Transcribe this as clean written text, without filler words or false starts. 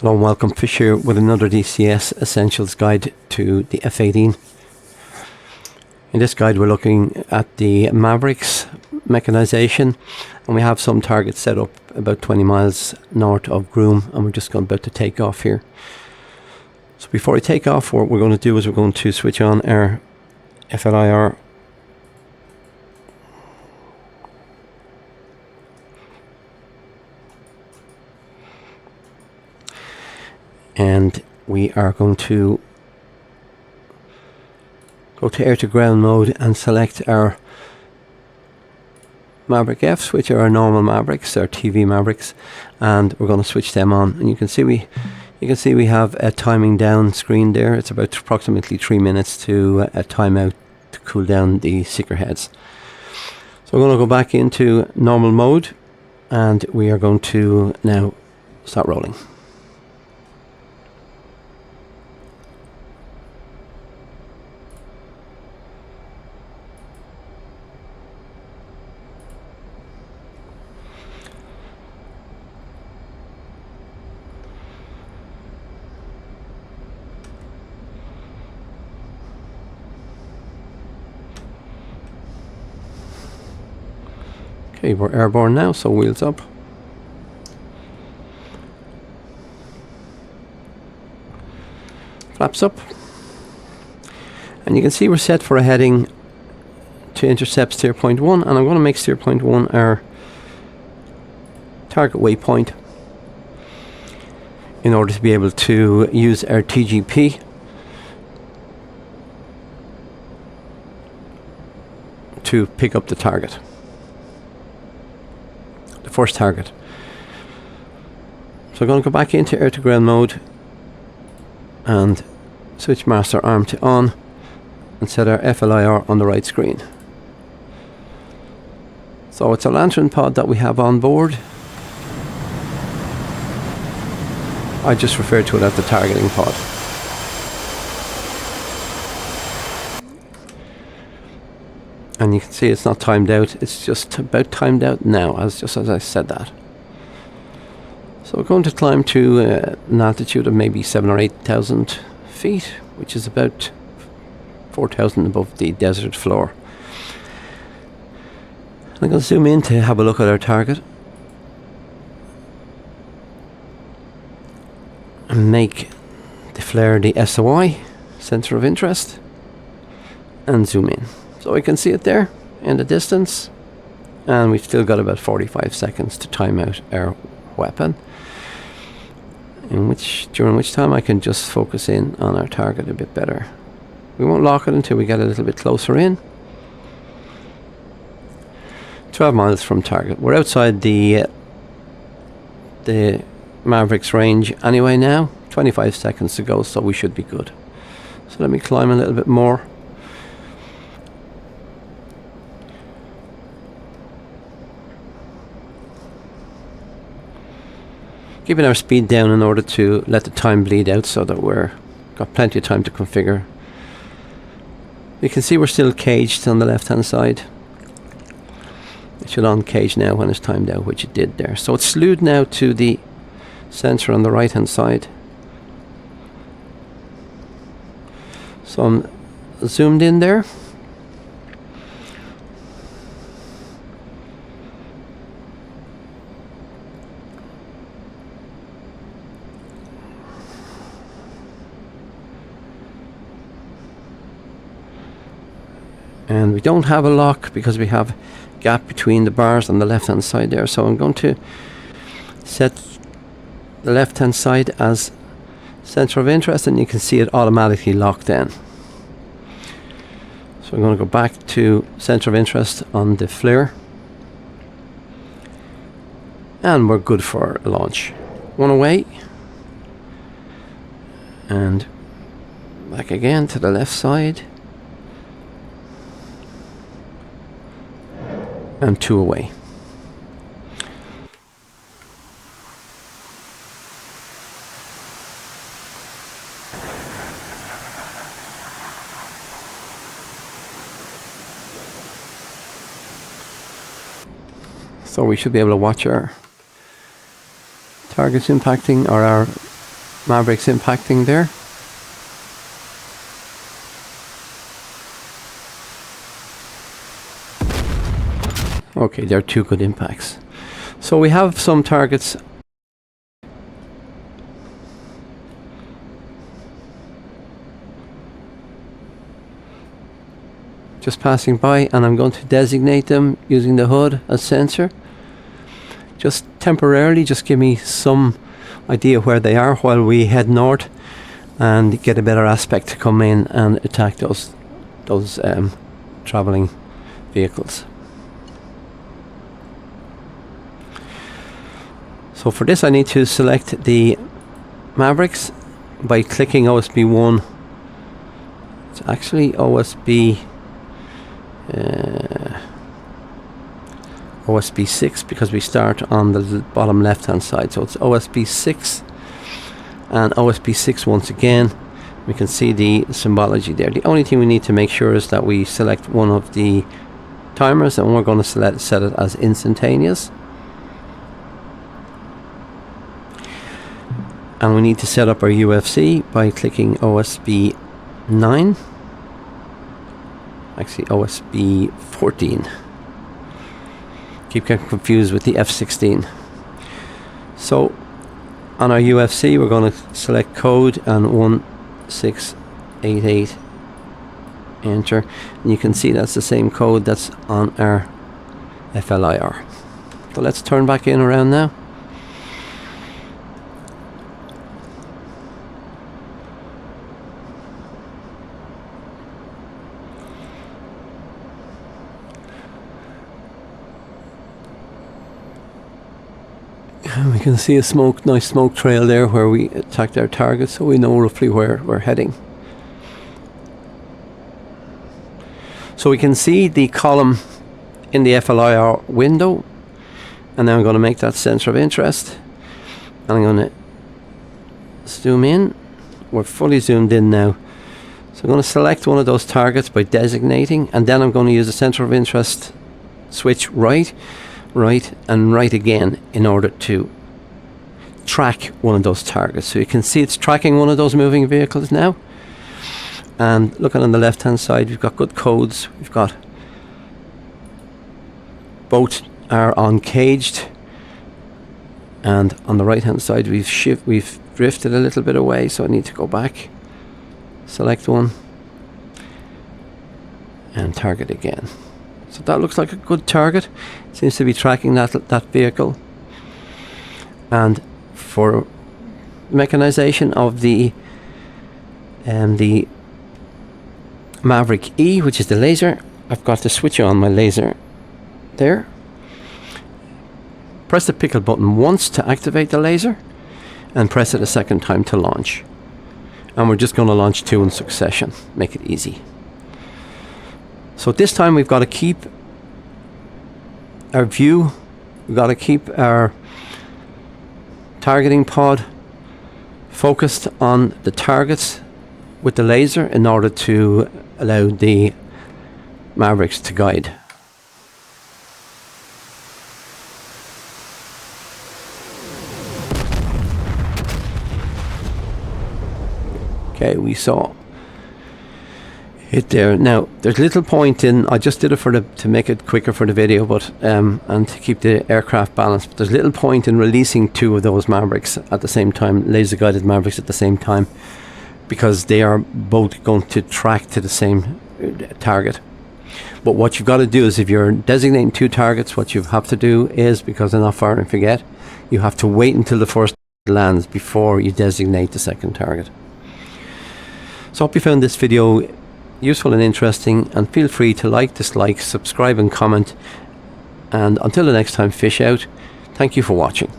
Hello and welcome, Fish here with another DCS Essentials guide to the F18. In this guide we're looking at the Mavericks mechanization, and we have some targets set up about 20 miles north of Groom, and we're just about to take off here. So before we take off, what we're going to do is we're going to switch on our FLIR and we are going to go to air to ground mode and select our Maverick Fs, which are our normal Mavericks, our TV Mavericks, and we're going to switch them on. And you can see we have a timing down screen there. It's about approximately 3 minutes to a timeout to cool down the seeker heads. So we're going to go back into normal mode, and we are going to now start rolling. Okay, we're airborne now, so wheels up. Flaps up. And you can see we're set for a heading to intercept steer point 1, and I'm going to make steer point 1 our target waypoint in order to be able to use our TGP to pick up the target. First target. So I'm going to go back into air to ground mode and switch master arm to on and set our FLIR on the right screen. So it's a lantern pod that we have on board. I just refer to it as the targeting pod. And you can see it's not timed out, it's just about timed out now, just as I said that. So we're going to climb to an altitude of maybe 7,000 or 8,000 feet, which is about 4,000 above the desert floor. I'm going to zoom in to have a look at our target. And make the flare the SOI, sensor of interest, and zoom in. So we can see it there in the distance, and we've still got about 45 seconds to time out our weapon, during which time I can just focus in on our target a bit better. We won't lock it until we get a little bit closer in. 12 miles from target. We're outside the Mavericks range anyway now. 25 seconds to go, so we should be good. So let me climb a little bit more. Keeping our speed down in order to let the time bleed out so that we're got plenty of time to configure. You can see we're still caged on the left hand side. It should uncage now when it's timed out, which it did there. So it's slewed now to the sensor on the right hand side. So I'm zoomed in there. And we don't have a lock because we have a gap between the bars on the left hand side there. So I'm going to set the left hand side as center of interest, and you can see it automatically locked in. So I'm going to go back to center of interest on the flare, and we're good for a launch. One away, and back again to the left side. And 2 away. So we should be able to watch our targets impacting, or our Mavericks impacting there. Okay, they're 2 good impacts. So we have some targets just passing by, and I'm going to designate them using the HUD as sensor. Just temporarily, just give me some idea where they are while we head north and get a better aspect to come in and attack those traveling vehicles. So for this I need to select the Mavericks by clicking OSB 1. It's actually OSB 6 because we start on the bottom left hand side, so it's OSB 6 and OSB 6 once again. We can see the symbology there. The only thing we need to make sure is that we select one of the timers, and we're going to set it as instantaneous. And we need to set up our UFC by clicking OSB 9. Actually OSB 14. Keep getting confused with the F16. So on our UFC we're going to select code and 1688, enter, and you can see that's the same code that's on our FLIR. So let's turn back in around now. We can see a nice smoke trail there where we attacked our target, so we know roughly where we're heading. So we can see the column in the FLIR window, and now I'm going to make that center of interest, and I'm going to zoom in. We're fully zoomed in now. So I'm going to select one of those targets by designating, and then I'm going to use the center of interest switch right, and right again in order to track one of those targets. So you can see it's tracking one of those moving vehicles now. And looking on the left hand side, we've got good codes. We've got both are uncaged, and on the right hand side we've drifted a little bit away, so I need to go back, select one and target again. So that looks like a good target. It seems to be tracking that vehicle. And for mechanization of the Maverick E, which is the laser, I've got to switch on my laser there. Press the pickle button once to activate the laser, and press it a second time to launch. And we're just going to launch 2 in succession, make it easy. So this time we've got to keep our view, we've got to keep our targeting pod focused on the targets with the laser in order to allow the Mavericks to guide. Okay, we saw it there. Now there's little point in, I just did it to make it quicker for the video, but and to keep the aircraft balanced, but there's little point in releasing 2 of those Mavericks at the same time, laser guided Mavericks at the same time, because they are both going to track to the same target. But what you've got to do is, if you're designating 2 targets, what you have to do is, because they're not fire and forget, you have to wait until the first lands before you designate the second target. So I hope you found this video useful and interesting, and feel free to like, dislike, subscribe and comment, and until the next time, fish out. Thank you for watching.